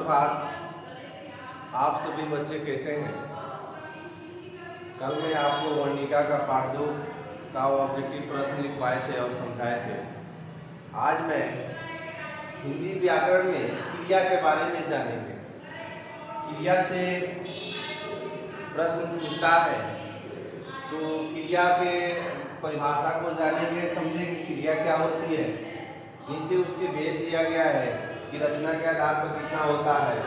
सुप्रभात। आप सभी बच्चे कैसे हैं? कल मैं आपको वर्णिका का पाठ 2 का ऑब्जेक्टिव प्रश्न लिखवाए थे और समझाए थे। आज मैं हिंदी व्याकरण में क्रिया के बारे में जानेंगे। क्रिया से प्रश्न पूछता है तो क्रिया के परिभाषा को जानेंगे, समझेंगे क्रिया क्या होती है। नीचे उसके भेद दिया गया है कि रचना के आधार पर कितना होता है,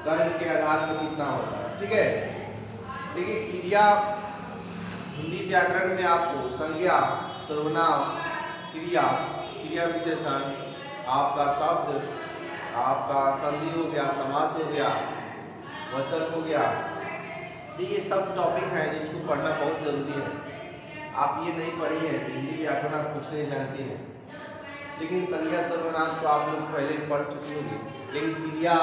कर्म के आधार पर कितना होता है। ठीक है, देखिए क्रिया हिंदी व्याकरण में आपको संज्ञा, सर्वनाम, क्रिया, क्रिया विशेषण, आपका शब्द, आपका संधि हो गया, समास हो गया, वचन हो गया, तो ये सब टॉपिक हैं जिसको पढ़ना बहुत जरूरी है। आप ये नहीं पढ़ी हैं तो हिंदी व्याकरण आप कुछ नहीं जानती हैं। लेकिन संज्ञा, सर्वनाम तो आप लोग पहले पढ़ चुकी होंगी, लेकिन क्रिया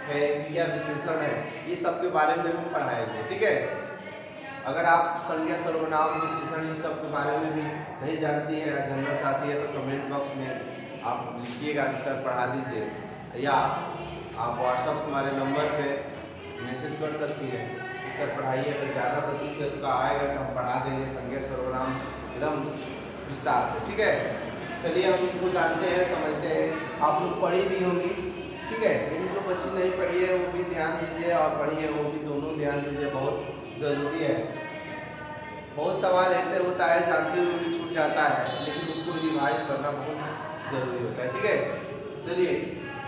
है, क्रिया विशेषण है, ये सब के बारे में भी पढ़ाएंगे। ठीक है, अगर आप संज्ञा, सर्वनाम, विशेषण ये सब के बारे में भी नहीं जानती हैं या जानना चाहती है तो कमेंट बॉक्स में आप लिखिएगा कि सर पढ़ा दीजिए, या आप व्हाट्सएप हमारे नंबर पे मैसेज कर सकती हैं कि सर पढ़ाइए। अगर ज़्यादा 25 का आएगा तो हम पढ़ा देंगे संज्ञा, सर्वनाम एकदम विस्तार से। ठीक है, चलिए हम इसको जानते हैं, समझते हैं। आप लोग पढ़ी भी होंगी, ठीक है, लेकिन जो बच्ची नहीं पढ़ी है वो भी ध्यान दीजिए, और पढ़ी है वो भी दोनों ध्यान दीजिए, बहुत ज़रूरी है। बहुत सवाल ऐसे होता है जानते हुए भी छूट जाता है, लेकिन उसको रिवाइज करना बहुत ज़रूरी होता है। ठीक है, चलिए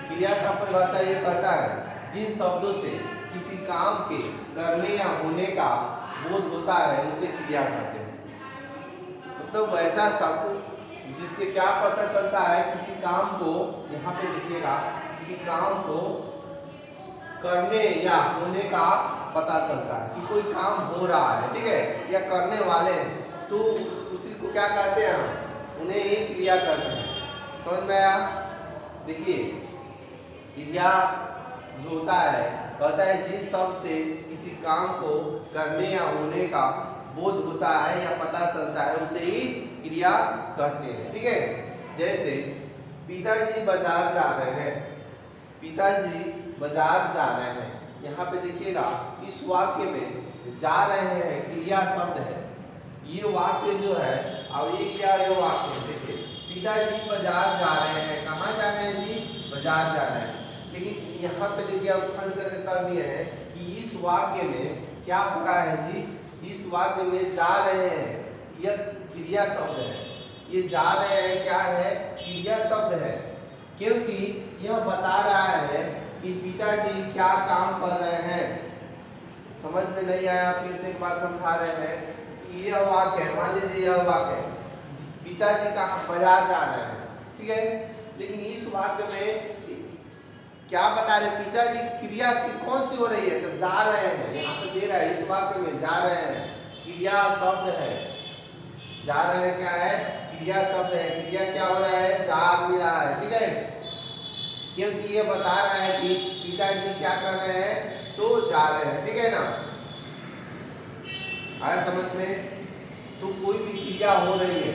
क्रिया का परिभाषा ये कहता है जिन शब्दों से किसी काम के करने या होने का बोध होता है उसे क्रिया कहते हैं। मतलब वैसा शब्द जिससे क्या पता चलता है किसी काम को, यहाँ पे देखिएगा, किसी काम को करने या होने का पता चलता है कि कोई काम हो रहा है, ठीक है, या करने वाले हैं, तो उसी को क्या कहते हैं, उन्हें ही क्रिया कहते हैं। समझ में आया? देखिए क्रिया जो होता है कहता है जिस शब्द से किसी काम को करने या होने का बोध होता है या पता चलता है उसे ही क्रिया कहते हैं। ठीक है, जैसे पिताजी बाजार जा रहे हैं, पिताजी बाजार जा रहे हैं, यहाँ पे देखिएगा इस वाक्य में जा रहे हैं क्रिया शब्द है। ये वाक्य जो है, अब ये क्या है वाक्य, देखिए पिताजी बाजार जा रहे हैं, कहाँ जा रहे हैं जी, बाजार जा रहे हैं। लेकिन यहाँ पे देखिए हम खंड करके कर दिए हैं कि इस वाक्य में क्या पड़ा है जी, इस वाक्य में जा रहे हैं यह क्रिया शब्द है। ये जा रहे हैं क्या है, क्रिया शब्द है, क्योंकि यह बता रहा है कि पिताजी क्या काम कर रहे हैं। समझ में नहीं आया, फिर से एक बार समझा रहे हैं। यह वाक्य है, मान लीजिए यह वाक्य है, पिताजी का बाजार जा रहे हैं, ठीक है, लेकिन इस वाक्य में क्या बता रहे, पिताजी क्रिया कौन सी हो रही है, तो जा रहे हैं, यहाँ पे दे रहा है इस वाक्य में जा रहे हैं, क्रिया शब्द है, जा रहे हैं क्या है, क्रिया शब्द है। क्रिया क्या हो रहा है, जा भी रहा है, ठीक है, क्योंकि ये बता रहा है कि पिताजी क्या कर रहे हैं, तो जा रहे हैं। ठीक है ना, आया समझ में? तो कोई भी क्रिया हो रही है,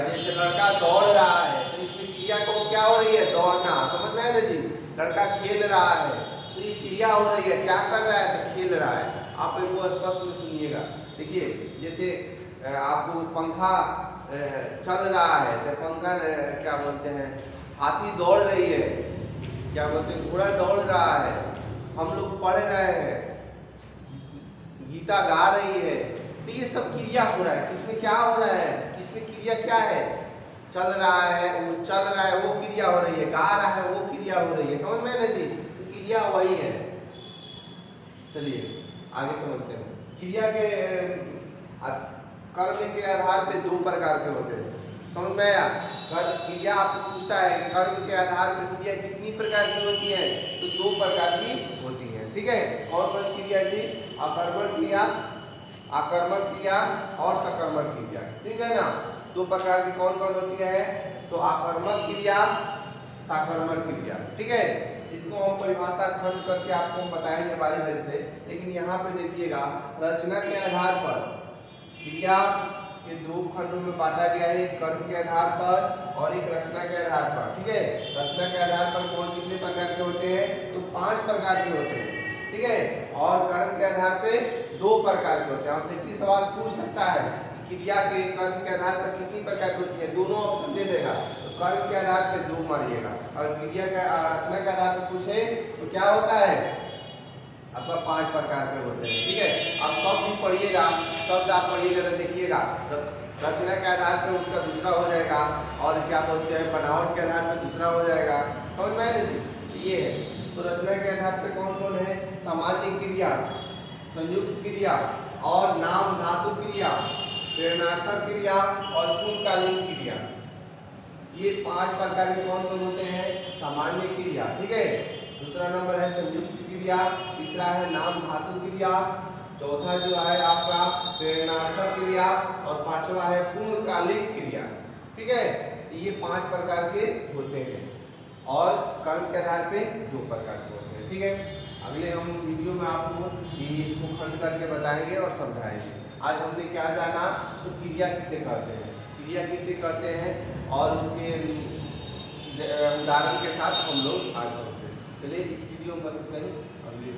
जैसे लड़का दौड़ रहा है तो इसमें क्रिया को क्या हो रही है, दौड़ना। समझ में आया ना जी? लड़का खेल रहा है तो ये क्रिया हो रही है, क्या कर रहा है, तो खेल रहा है। आप इसको स्पष्ट में सुनिएगा। देखिए जैसे आपको पंखा चल रहा है, जब पंखा क्या बोलते हैं, हाथी दौड़ रही है, क्या बोलते हैं, घोड़ा दौड़ रहा है, हम लोग पढ़ रहे हैं, गीता गा रही है, तो ये सब क्रिया हो रहा है। इसमें क्या हो रहा है, इसमें क्रिया क्या है, चल रहा है, वो चल रहा है, वो क्रिया हो रही है, गा रहा है, वो क्रिया हो रही है। समझ में ना जी? तो क्रिया वही है। चलिए आगे समझते हैं। क्रिया के कर्म के आधार पे 2 प्रकार के होते हैं। समझ में आया? क्रिया आपको पूछता है कर्म के आधार पर क्रिया कितनी प्रकार की होती है, तो 2 प्रकार की होती है। ठीक है, कौन कौन क्रिया जी, आकर्मण क्रिया, आक्रमण क्रिया और सकर्मण क्रिया। ठीक है ना, 2 प्रकार की कौन कौन होती है, तो आक्रमण क्रिया, सकर्मण क्रिया। ठीक है, इसको हम परिभाषा खंड करके आपको बताएंगे बारी बारी से, लेकिन यहाँ पे देखिएगा रचना के आधार पर क्रिया के 2 खंडों में बांटा गया है, एक कर्म के आधार पर और एक रचना के आधार पर। ठीक है, रचना के आधार पर कौन कितने प्रकार के होते हैं, तो 5 प्रकार के होते हैं, ठीक है। और कर्म के आधार पे 2 प्रकार के होते हैं। ऑब्जेक्टिव सवाल पूछ सकता है क्रिया के कर्म के आधार पर कितनी प्रकार की होती है, दोनों ऑप्शन दे देगा। तो कर्म के आधार पे 2 मारिएगा, और क्रिया के रचना के आधार पर पूछे तो क्या होता है आपका 5 प्रकार के होते हैं, ठीक है। अब शब्द भी पढ़िएगा, शब्द आप पढ़िएगा तो देखिएगा रचना के आधार पर उसका दूसरा हो जाएगा, और क्या बोलते हैं बनावट के आधार पर दूसरा हो जाएगा, समझ में आया नहीं? ये है। तो रचना के आधार पर कौन कौन है, सामान्य क्रिया, संयुक्त क्रिया और नाम धातु क्रिया, प्रेरणार्थक क्रिया और पूर्णकालीन क्रिया। ये 5 प्रकार के कौन कौन होते हैं, सामान्य क्रिया, ठीक है। दूसरा नंबर है संयुक्त क्रिया, तीसरा है नाम धातु क्रिया, चौथा जो है आपका प्रेरणार्थक क्रिया, और पांचवा है पूर्णकालिक क्रिया, ठीक है। ये 5 प्रकार के होते हैं, और कर्म के आधार पे 2 प्रकार के होते हैं, ठीक है। अगले हम वीडियो में आपको इसको खंड करके बताएंगे और समझाएंगे। आज हमने क्या जाना, तो क्रिया किसे कहते हैं, क्रिया किसे कहते हैं, और उसके उदाहरण के साथ हम लोग आज समझते हैं। चलिए इस वीडियो में बस इतना ही। अगले